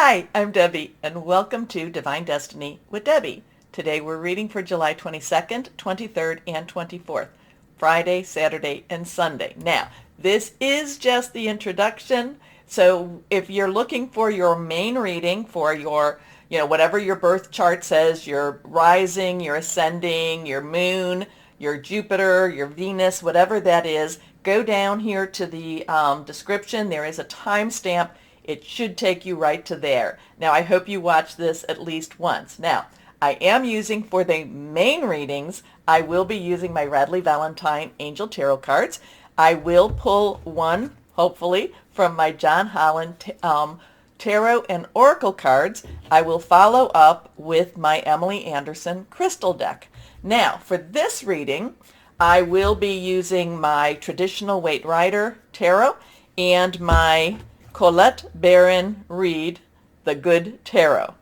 Hi, I'm Debbie, and welcome to Divine Destiny with Debbie. Today we're reading for July 22nd, 23rd, and 24th, Friday, Saturday, and Sunday. Now, this is just the introduction, so if you're looking for your main reading for your, whatever your birth chart says, your rising, your ascending, your moon, your Jupiter, your Venus, whatever that is, go down here to the description. There is a timestamp. It should take you right to there. Now, I hope you watch this at least once. Now, I am using for the main readings, I will be using my Radley Valentine Angel Tarot cards. I will pull one, hopefully, from my John Holland Tarot and Oracle cards. I will follow up with my Emily Anderson Crystal deck. Now, for this reading, I will be using my traditional Waite Rider Tarot and my Colette Baron Reed, the Good Tarot.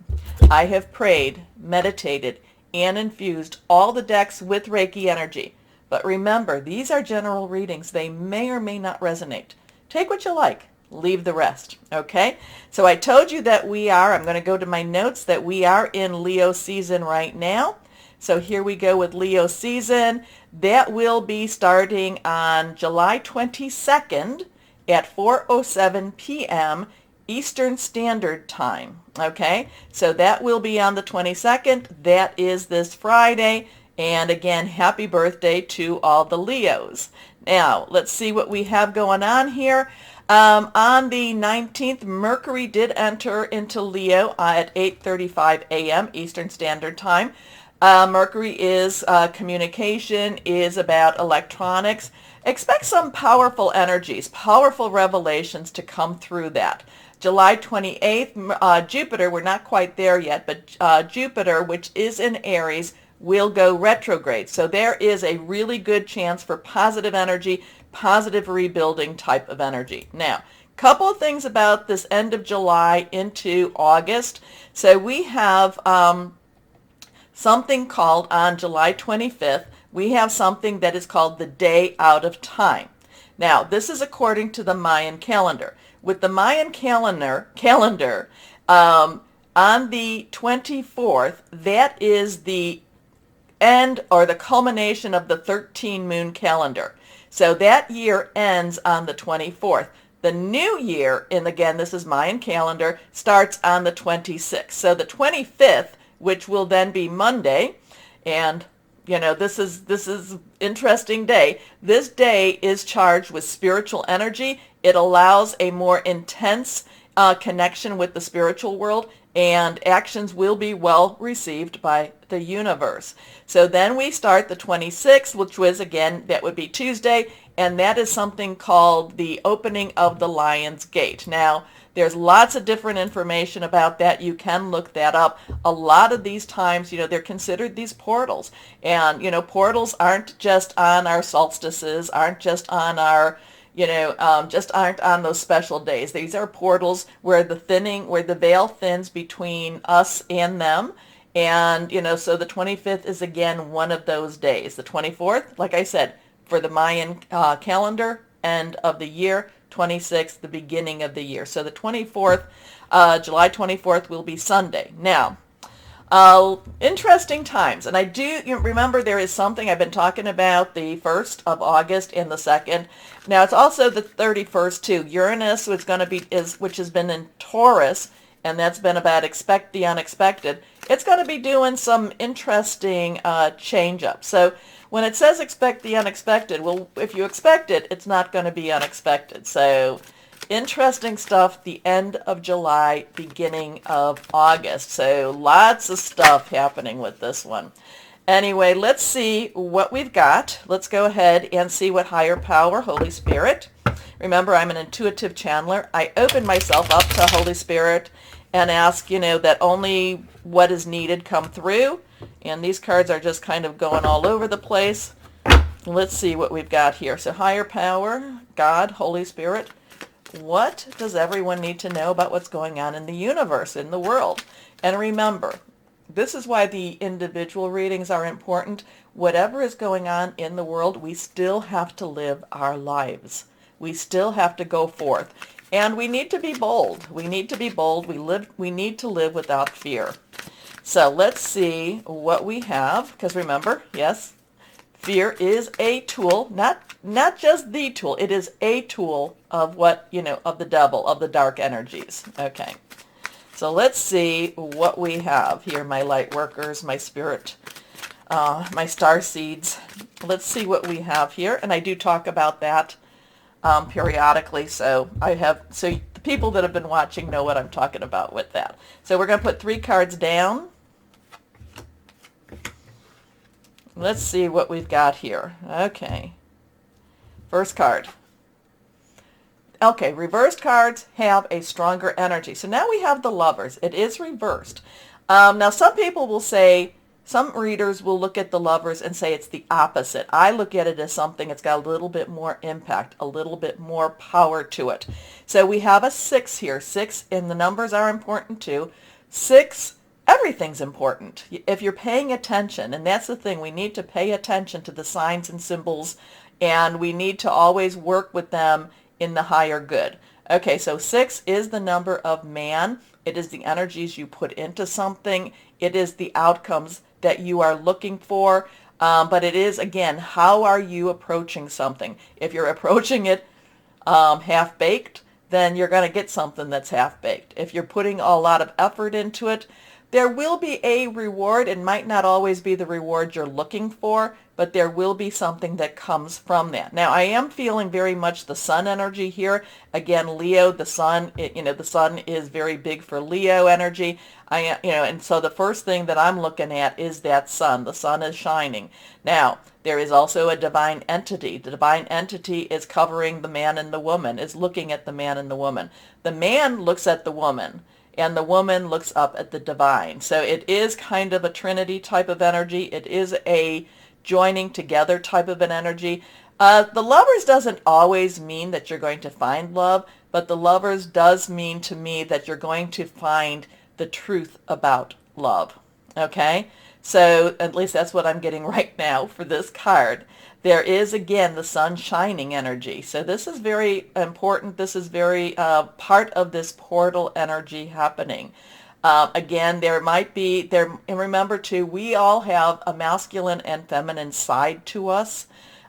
I have prayed, meditated, and infused all the decks with Reiki energy. But remember, these are general readings. They may or may not resonate. Take what you like. Leave the rest. Okay? So I told you that I'm going to go to my notes, that we are in Leo season right now. So here we go with Leo season. That will be starting on July 22nd. At 4:07 p.m. Eastern Standard Time. Okay, so that will be on the 22nd. That is this Friday. And again, happy birthday to all the Leos. Now, let's see what we have going on here. On the 19th, Mercury did enter into Leo at 8:35 a.m. Eastern Standard Time. Mercury is communication, is about electronics. Expect some powerful energies, powerful revelations to come through that. July 28th, Jupiter, we're not quite there yet, but Jupiter, which is in Aries, will go retrograde. So there is a really good chance for positive energy, positive rebuilding type of energy. Now, couple of things about this end of July into August. So we have something called on July 25th, we have something that is called the Day Out of Time. Now, this is according to the Mayan calendar. With the Mayan calendar, on the 24th, that is the end or the culmination of the 13 moon calendar. So that year ends on the 24th. The new year, and again, this is Mayan calendar, starts on the 26th. So the 25th, which will then be Monday, and this is interesting day. This day is charged with spiritual energy. It allows a more intense connection with the spiritual world, and actions will be well received by the universe. So then we start the 26th, which was, again, that would be Tuesday, and that is something called the opening of the Lion's Gate. Now, there's lots of different information about that. You can look that up. A lot of these times, they're considered these portals. And, portals aren't just on our solstices, aren't just on our, just aren't on those special days. These are portals where the veil thins between us and them. And, so the 25th is, again, one of those days. The 24th, like I said, for the Mayan calendar, end of the year. 26th, the beginning of the year. So the 24th, July 24th will be Sunday. Now, interesting times. And I do remember there is something I've been talking about the 1st of August and the 2nd. Now, it's also the 31st too. Uranus which has been in Taurus, and that's been about expect the unexpected. It's going to be doing some interesting change up. So when it says expect the unexpected, well, if you expect it, it's not going to be unexpected. So interesting stuff, the end of July, beginning of August. So lots of stuff happening with this one. Anyway, let's see what we've got. Let's go ahead and see what higher power, Holy Spirit. Remember, I'm an intuitive channeler. I open myself up to Holy Spirit and ask, that only what is needed come through. And these cards are just kind of going all over the place. Let's see what we've got here. So higher power, God, Holy Spirit. What does everyone need to know about what's going on in the universe, in the world? And remember, this is why the individual readings are important. Whatever is going on in the world, we still have to live our lives. We still have to go forth. And we need to be bold. We need to be bold. We need to live without fear. So let's see what we have, because remember, yes, fear is a tool, not just the tool. It is a tool of what, of the devil, of the dark energies. Okay. So let's see what we have here, my light workers, my spirit, my star seeds. Let's see what we have here. And I do talk about that periodically. So the people that have been watching know what I'm talking about with that. So we're going to put 3 cards down. Let's see what we've got here. Okay. First card. Okay, reversed cards have a stronger energy. So now we have the Lovers. It is reversed. Now some people will say, some readers will look at the Lovers and say it's the opposite. I look at it as something that's got a little bit more impact, a little bit more power to it. So we have a 6 here. 6, and the numbers are important too. 6, everything's important if you're paying attention. And that's the thing. We need to pay attention to the signs and symbols, and we need to always work with them in the higher good. Okay, so 6 is the number of man. It is the energies you put into something. It is the outcomes that you are looking for. But it is, again, how are you approaching something? If you're approaching it half-baked, then you're going to get something that's half-baked. If you're putting a lot of effort into it, there will be a reward. It might not always be the reward you're looking for, but there will be something that comes from that. Now, I am feeling very much the sun energy here. Again, Leo, the sun, the sun is very big for Leo energy. And so the first thing that I'm looking at is that sun. The sun is shining. Now, there is also a divine entity. The divine entity is covering the man and the woman, is looking at the man and the woman. The man looks at the woman, and the woman looks up at the divine. So it is kind of a trinity type of energy. It is a joining together type of an energy. The Lovers doesn't always mean that you're going to find love, but the Lovers does mean to me that you're going to find the truth about love. Okay? So at least that's what I'm getting right now for this card. There is, again, the sun shining energy. So this is very important. This is very part of this portal energy happening. Again, there might be, and remember too, we all have a masculine and feminine side to us.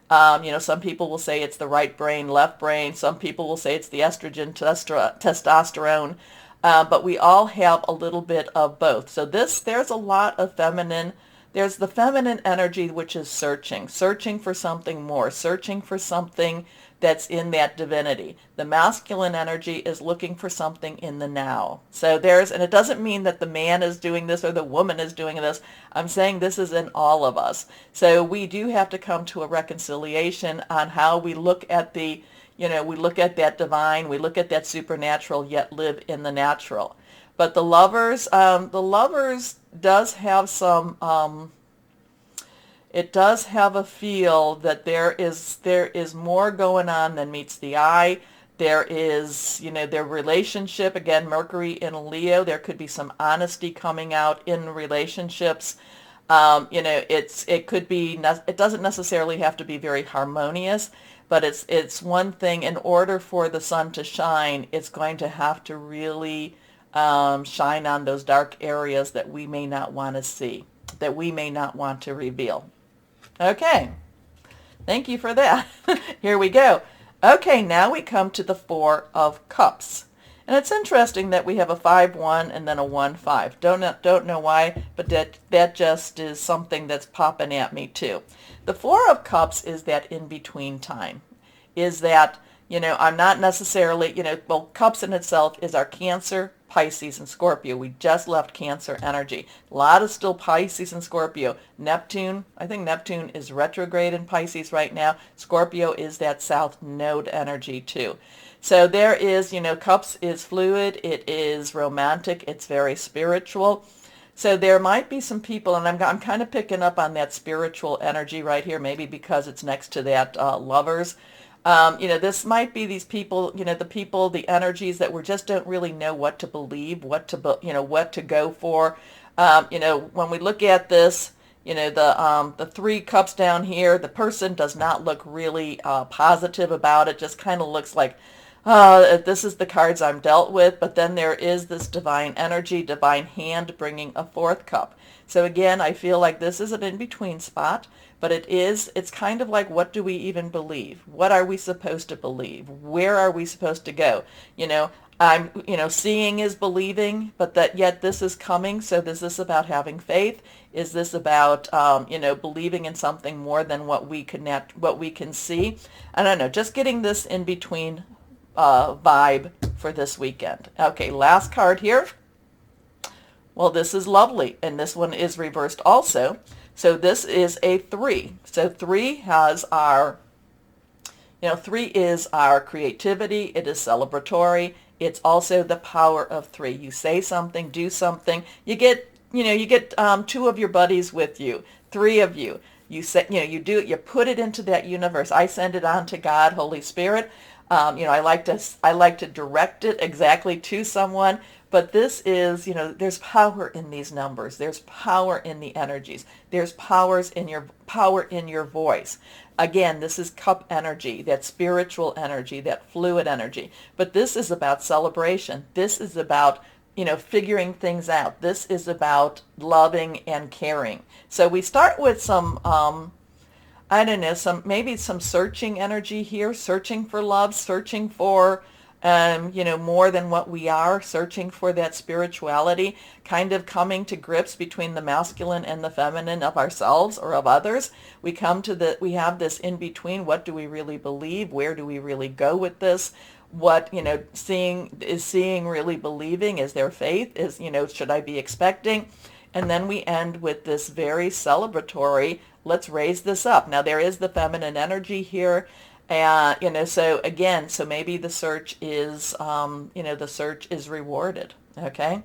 Some people will say it's the right brain, left brain. Some people will say it's the estrogen, testosterone. But we all have a little bit of both. So there's a lot of feminine. There's the feminine energy, which is searching for something more, searching for something that's in that divinity. The masculine energy is looking for something in the now. So and it doesn't mean that the man is doing this or the woman is doing this. I'm saying this is in all of us. So we do have to come to a reconciliation on how we look at we look at that divine, we look at that supernatural, yet live in the natural. But the Lovers does have some, it does have a feel that there is more going on than meets the eye. There is, their relationship, again, Mercury in Leo, there could be some honesty coming out in relationships. It could be, it doesn't necessarily have to be very harmonious, but it's one thing. In order for the sun to shine, it's going to have to really shine on those dark areas that we may not want to see, that we may not want to reveal. Okay, thank you for that. Here we go. Okay, now we come to the 4 of Cups. And it's interesting that we have a 5-1 and then a 1-5. Don't know why, but that just is something that's popping at me too. The 4 of Cups is that in-between time. Is that, I'm not necessarily, Cups in itself is our Cancer, Pisces, and Scorpio. We just left Cancer energy. A lot of still Pisces and Scorpio. Neptune, I think Neptune is retrograde in Pisces right now. Scorpio is that South Node energy too. So there is, Cups is fluid. It is romantic. It's very spiritual. So there might be some people, and I'm kind of picking up on that spiritual energy right here, maybe because it's next to that Lovers. This might be these people, the energies that we just don't really know what to believe, what to go for. When we look at this, the 3 cups down here, the person does not look really positive about it. Just kind of looks like, this is the cards I'm dealt with, but then there is this divine energy, divine hand bringing a fourth cup. So again, I feel like this is an in-between spot, but it's kind of like, what do we even believe? What are we supposed to believe? Where are we supposed to go? Seeing is believing, but that yet this is coming. So is this about having faith? Is this about, believing in something more than what we can see? I don't know, just getting this in between vibe for this weekend. Okay, last card here. Well, this is lovely, and this one is reversed also. So this is a 3. So 3 has our, 3 is our creativity. It is celebratory. It's also the power of 3. You say something, do something. You get 2 of your buddies with you, 3 of you. You say, you do it. You put it into that universe. I send it on to God, Holy Spirit. I like to direct it exactly to someone. But this is, there's power in these numbers. There's power in the energies. There's power in your voice. Again, this is cup energy, that spiritual energy, that fluid energy. But this is about celebration. This is about, figuring things out. This is about loving and caring. So we start with some, maybe some searching energy here, searching for love, searching for, more than what we are, searching for that spirituality, kind of coming to grips between the masculine and the feminine of ourselves or of others. We have this in between. What do we really believe? Where do we really go with this? What, seeing really believing? Is there faith? Should I be expecting? And then we end with this very celebratory, let's raise this up. Now there is the feminine energy here. So maybe the search is, rewarded. Okay.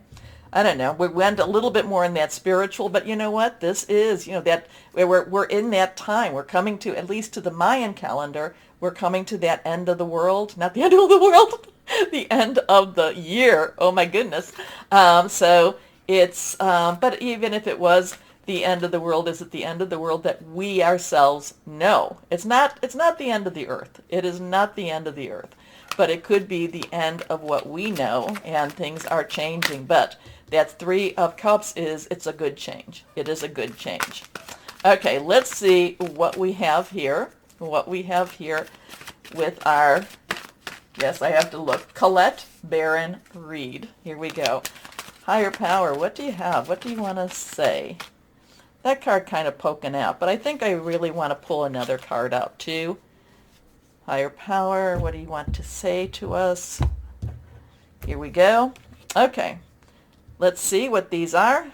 I don't know. We went a little bit more in that spiritual, but you know what? This is, that we're in that time. We're coming to, at least to the Mayan calendar, we're coming to that end of the world, not the end of the world, the end of the year. Oh my goodness. So it's, but even if it was the end of the world, is it the end of the world that we ourselves know? It's not the end of the earth. It is not the end of the earth, but it could be the end of what we know, and things are changing. But that 3 of Cups it's a good change. It is a good change. Okay, let's see what we have here. What we have here with our, yes, I have to look, Colette Baron Reed. Here we go. Higher power, what do you have? What do you want to say? That card kind of poking out, but I think I really want to pull another card out too. Higher power, what do you want to say to us? Here we go. Okay, let's see what these are.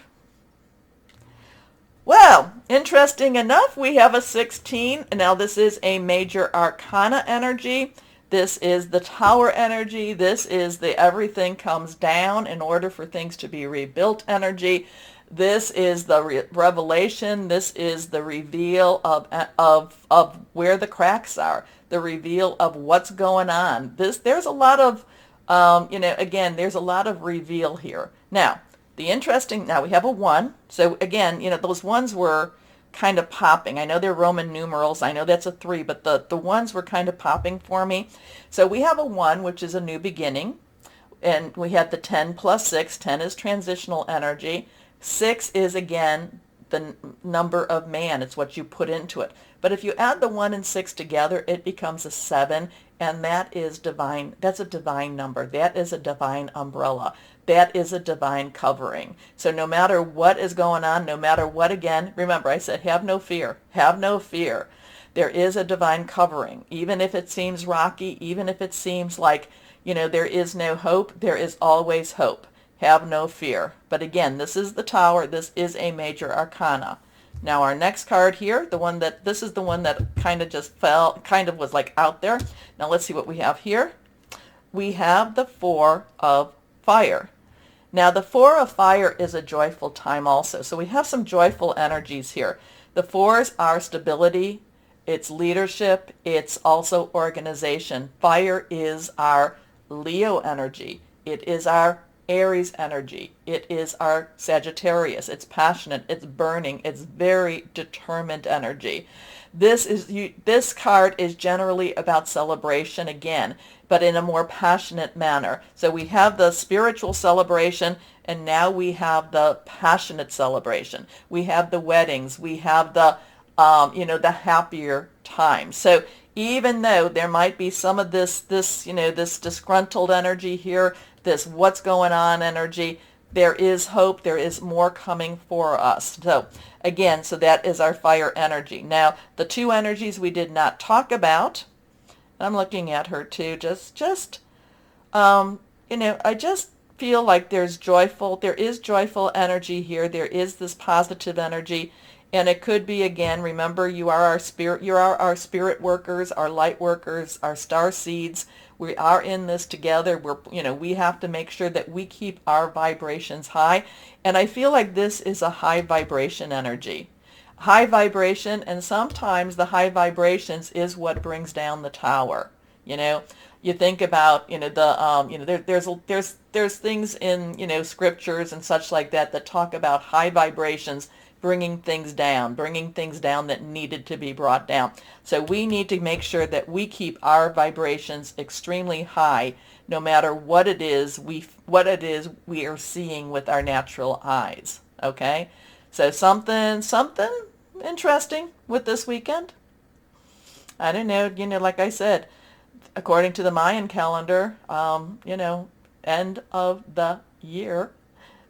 Well, interesting enough, we have a 16. Now this is a major arcana energy. This is the tower energy. This is the everything comes down in order for things to be rebuilt energy. This is the revelation. This is the reveal of where the cracks are, the reveal of what's going on. There's a lot of, again, there's a lot of reveal here. Now, now we have a 1. So again, those 1s were kind of popping. I know they're Roman numerals. I know that's a 3, but the 1s were kind of popping for me. So we have a 1, which is a new beginning. And we have the 10 plus 6. 10 is transitional energy. 6 is, again, the number of man. It's what you put into it. But if you add the 1 and 6 together, it becomes a 7, and that is divine. That's a divine number. That is a divine umbrella. That is a divine covering. So no matter what is going on, no matter what, again, remember I said have no fear. Have no fear. There is a divine covering. Even if it seems rocky, even if it seems like, there is no hope, there is always hope. Have no fear. But again, this is the Tower. This is a major arcana. Now our next card here, this is the one that kind of just fell, kind of was like out there. Now let's see what we have here. We have the 4 of Fire. Now the 4 of Fire is a joyful time also. So we have some joyful energies here. The 4s are stability, it's leadership, it's also organization. Fire is our Leo energy. It is our Aries energy. It is our Sagittarius. It's passionate, it's burning, it's very determined energy. This card is generally about celebration again, but in a more passionate manner. So we have the spiritual celebration, and now we have the passionate celebration. We have the weddings. We have the the happier times. So even though there might be some of this disgruntled energy here, this what's going on energy, there is hope. There is more coming for us. So again, so that is our fire energy. Now, the two energies we did not talk about, I'm looking at her too, I just feel like there is joyful energy here. There is this positive energy. And it could be, again, remember, you are our spirit workers, our light workers, our star seeds. We are in this together. We have to make sure that we keep our vibrations high. And I feel like this is a high vibration energy. High vibration, and sometimes the high vibrations is what brings down the tower. You think about, there's things in, scriptures and such like that talk about high vibrations bringing things down that needed to be brought down. So we need to make sure that we keep our vibrations extremely high, no matter what it is we are seeing with our natural eyes. Okay, so something interesting with this weekend. I don't know. Like I said, according to the Mayan calendar, end of the year.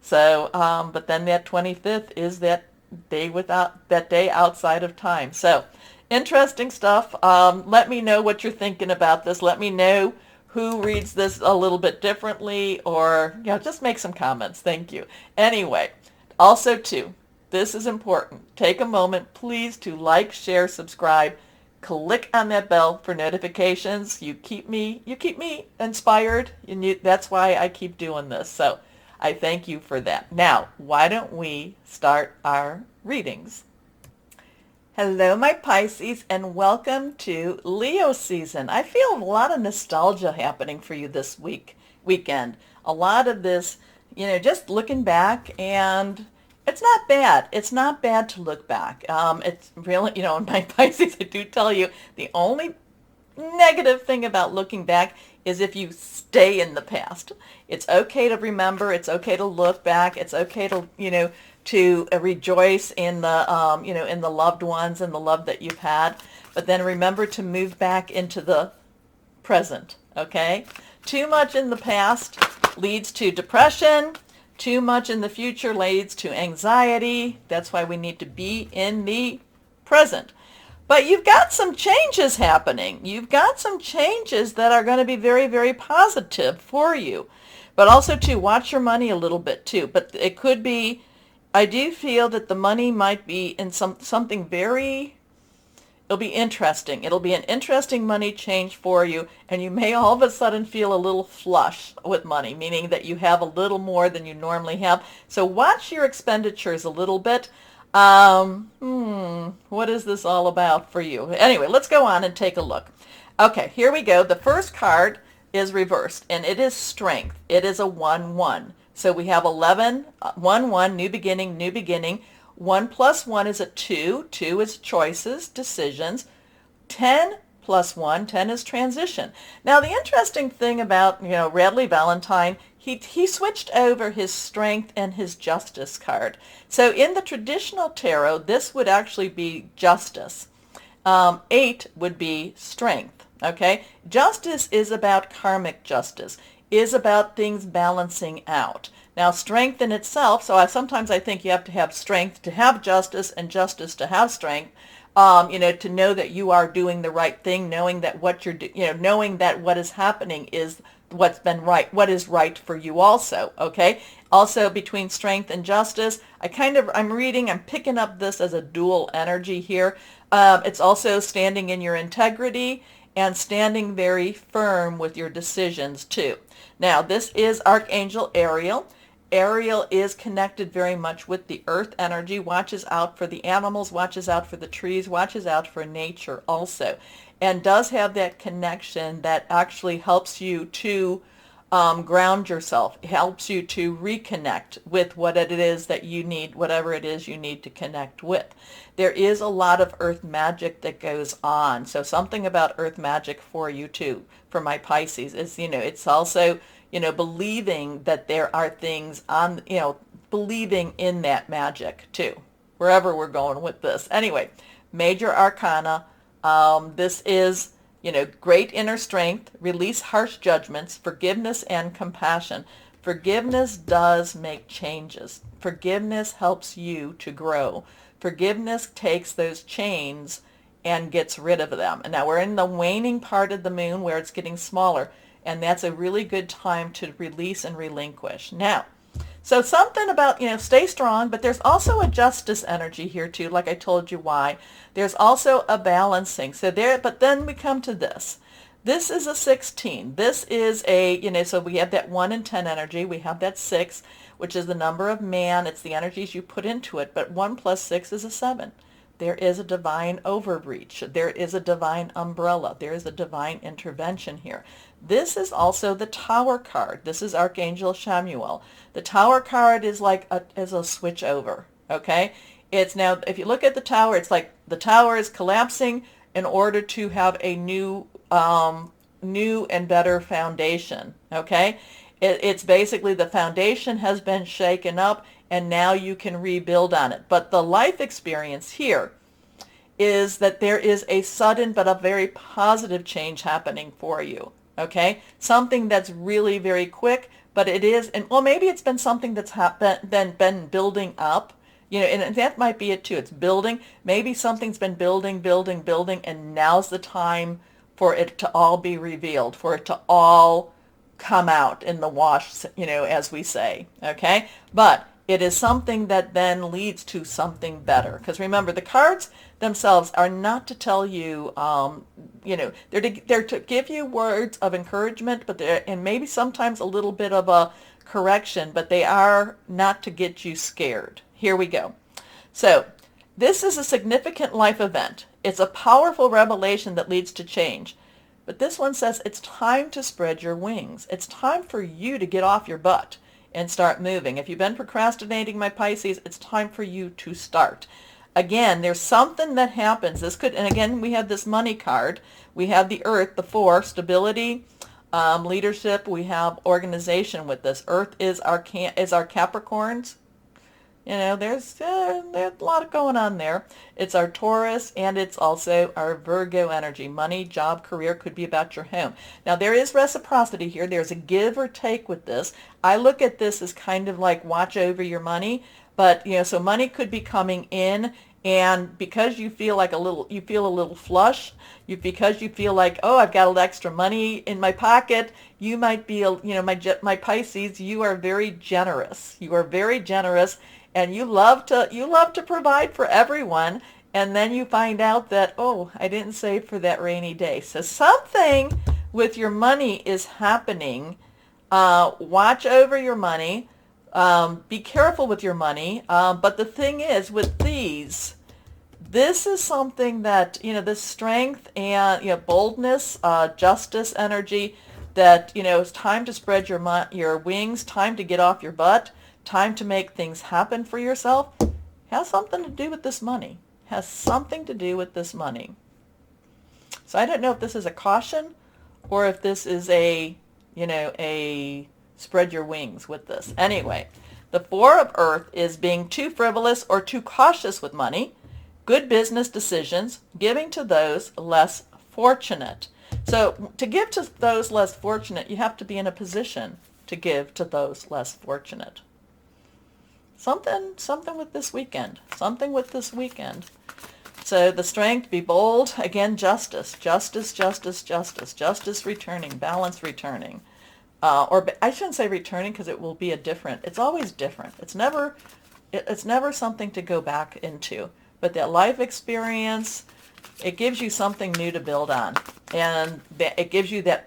So, but then that 25th is that day outside of time. So interesting stuff. Let me know what you're thinking about this. Let me know who reads this a little bit differently, or just make some comments. Thank you. Anyway, also too, this is important. Take a moment, please, to like, share, subscribe, click on that bell for notifications. You keep me inspired, and that's why I keep doing this. So I thank you for that. Now, why don't we start our readings? Hello, my Pisces, and welcome to Leo season. I feel a lot of nostalgia happening for you this weekend. A lot of this, just looking back, and it's not bad. It's not bad to look back. It's really, in my Pisces, I do tell you, the only negative thing about looking back is if you stay in the past. It's okay to remember. It's okay to look back. It's okay to, to rejoice in the, in the loved ones and the love that you've had. But then remember to move back into the present, okay? Too much in the past leads to depression. Too much in the future leads to anxiety. That's why we need to be in the present. But you've got some changes happening. You've got some changes that are going to be very, very positive for you. But also, too, watch your money a little bit, too. But it could be, I do feel that the money might be in something very, it'll be interesting. It'll be an interesting money change for you. And you may all of a sudden feel a little flush with money, meaning that you have a little more than you normally have. So watch your expenditures a little bit. What is this all about for you? Anyway, let's go on and take a look. Okay, here we go. The first card is reversed, and it is strength. It is a 1-1. So we have 11, 1-1, new beginning, new beginning. 1 plus 1 is a 2. 2 is choices, decisions. 10 plus 1, 10 is transition. Now, the interesting thing about, Radley Valentine, he switched over his strength and his justice card. So in the traditional tarot, this would actually be justice. 8 would be strength, okay? Justice is about karmic justice, is about things balancing out. Now, strength in itself, so sometimes I think you have to have strength to have justice and justice to have strength. To know that you are doing the right thing, knowing that what you're knowing that what is happening is what's been right, what is right for you also, okay? Also, between strength and justice, I'm picking up this as a dual energy here. It's also standing in your integrity and standing very firm with your decisions too. Now, this is Archangel Ariel. Ariel is connected very much with the earth energy, watches out for the animals, watches out for the trees, watches out for nature also, and does have that connection that actually helps you to ground yourself. It helps you to reconnect with what it is that you need, whatever it is you need to connect with. There is a lot of earth magic that goes on. So something about earth magic for you too, for my Pisces, is, it's also, believing that there are things on, believing in that magic too, wherever we're going with this. Anyway, major arcana. This is, great inner strength, release harsh judgments, forgiveness and compassion. Forgiveness does make changes. Forgiveness helps you to grow. Forgiveness takes those chains and gets rid of them. And now we're in the waning part of the moon where it's getting smaller, and that's a really good time to release and relinquish. Now, so something about, stay strong, but there's also a justice energy here too, like I told you why. There's also a balancing. So there, but then we come to this. This is a 16. This is a, so we have that 1 and 10 energy. We have that 6, which is the number of man. It's the energies you put into it. But 1 plus 6 is a 7. There is a divine overreach. There is a divine umbrella. There is a divine intervention here. This is also the Tower card. This is Archangel Samuel. The Tower card is like a switch over, okay? It's now, if you look at the Tower, it's like the Tower is collapsing in order to have a new and better foundation, okay? It's basically the foundation has been shaken up, and now you can rebuild on it. But the life experience here is that there is a sudden but a very positive change happening for you, okay? Something that's really very quick, but it is, and well, maybe it's been something that's been building up, and that might be it too. It's building. Maybe something's been building, and now's the time for it to all be revealed, for it to all come out in the wash, as we say, okay? But it is something that then leads to something better. Because remember, the cards themselves are not to tell you, they're to give you words of encouragement, but and maybe sometimes a little bit of a correction, but they are not to get you scared. Here we go. So this is a significant life event. It's a powerful revelation that leads to change. But this one says it's time to spread your wings. It's time for you to get off your butt and start moving. If you've been procrastinating, my Pisces, it's time for you to start. Again, there's something that happens. This could, and again, we have this money card. We have the Earth, the 4, stability, leadership. We have organization with this. Earth is our Capricorns. There's a lot going on there. It's our Taurus, and it's also our Virgo energy. Money, job, career could be about your home. Now, there is reciprocity here. There's a give or take with this. I look at this as kind of like watch over your money, but, so money could be coming in, and because you feel a little flush, because you feel like, oh, I've got a little extra money in my pocket, you might be, my Pisces, you are very generous. You are very generous. And you love to provide for everyone, and then you find out that, oh, I didn't save for that rainy day. So something with your money is happening. Watch over your money. Be careful with your money. But the thing is, with these, this is something that, this strength and boldness, justice energy, that it's time to spread your wings, time to get off your butt. Time to make things happen for yourself, has something to do with this money. Has something to do with this money. So I don't know if this is a caution or if this is a spread your wings with this. Anyway, the 4 of Earth is being too frivolous or too cautious with money, good business decisions, giving to those less fortunate. So to give to those less fortunate, you have to be in a position to give to those less fortunate. Something with this weekend. Something with this weekend. So the strength, be bold. Again, justice returning, balance returning. Or I shouldn't say returning because it will be it's always different. It's never something to go back into. But that life experience, it gives you something new to build on. And it gives you a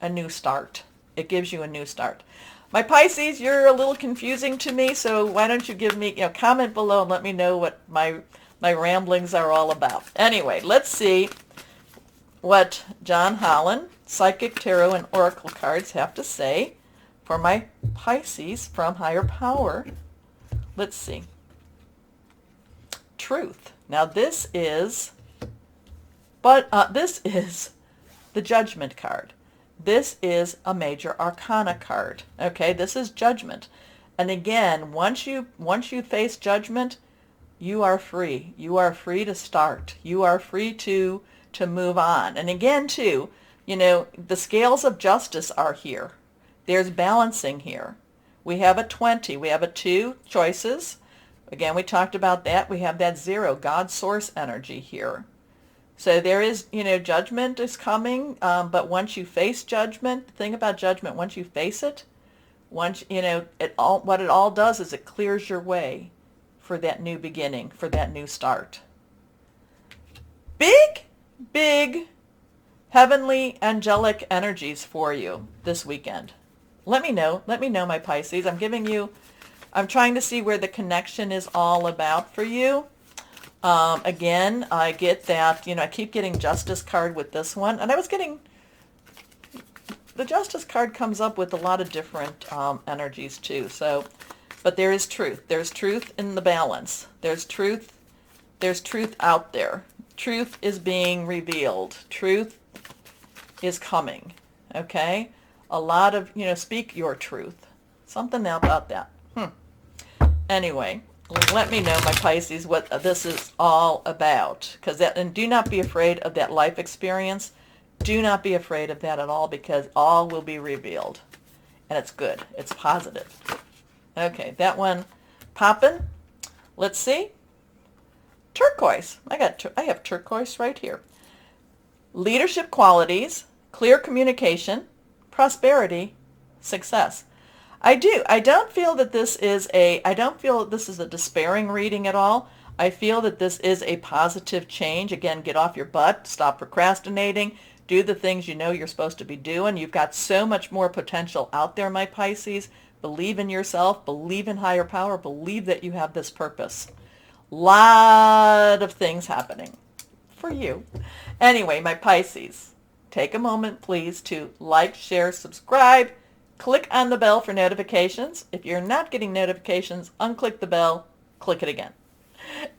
new start. It gives you a new start. My Pisces, you're a little confusing to me, so why don't you give me, comment below and let me know what my ramblings are all about. Anyway, let's see what John Holland, Psychic Tarot and Oracle cards have to say for my Pisces from Higher Power. Let's see. Truth. Now this is the Judgment card. This is a major arcana card. Okay, this is Judgment. And again, once you face Judgment, you are free. You are free to start. You are free to move on. And again, too, the scales of justice are here. There's balancing here. We have a 20. We have a 2 choices. Again, we talked about that. We have that 0, God source energy here. So there is, judgment is coming, but once you face judgment, the thing about judgment, once you face it, what it all does is it clears your way for that new beginning, for that new start. Big heavenly angelic energies for you this weekend. Let me know, my Pisces. I'm trying to see where the connection is all about for you. Again, I get that, I keep getting Justice card with this one, and I was getting, the Justice card comes up with a lot of different energies too. So, but there is truth. There's truth in the balance. There's truth out there. Truth is being revealed. Truth is coming. Okay? A lot of, speak your truth. Something about that. Anyway, let me know, my Pisces, what this is all about. And do not be afraid of that life experience. Do not be afraid of that at all, because all will be revealed. And it's good. It's positive. Okay, that one popping. Let's see. Turquoise. I have turquoise right here. Leadership qualities, clear communication, prosperity, success. I don't feel that this is a despairing reading at all. I feel that this is a positive change. Again, get off your butt, stop procrastinating, do the things you know you're supposed to be doing. You've got so much more potential out there, my Pisces. Believe in yourself, believe in higher power, believe that you have this purpose. Lot of things happening for you. Anyway, my Pisces, take a moment, please, to like, share, subscribe. Click on the bell for notifications. If you're not getting notifications, unclick the bell, click it again.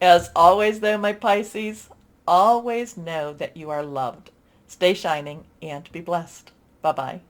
As always, though, my Pisces, always know that you are loved. Stay shining and be blessed. Bye-bye.